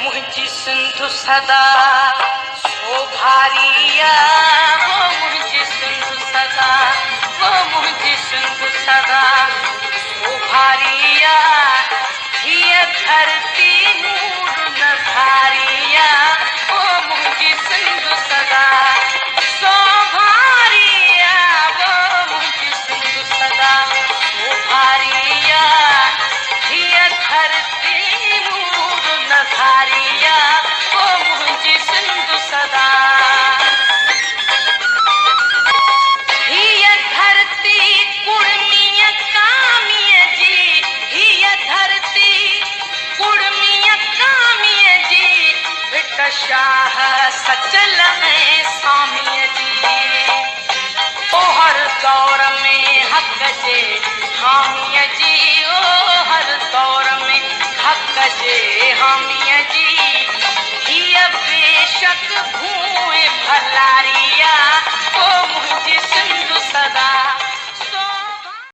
मुझी सिंधु सदा शोभारिया, वो मुझी सिंधु सदा, वो मुझी सिंधु सदा शोभारिया। ये धरती नूर नधारिया, वो मुझी सिंधु सदा शोभारिया, वो मुझी सिंधु सदा शोभारिया। ये धरती नूर नधारिया, वो मुझी सिंधु सदा। ये धरती कुड़मिया कामिया जी, ये धरती कुड़मिया कामिया जी, बेटा शाह सचल है सामिया जी। ओ हर दौर में हक जे हामिया जी, ओ हर दौर में हक जे हामिया जी।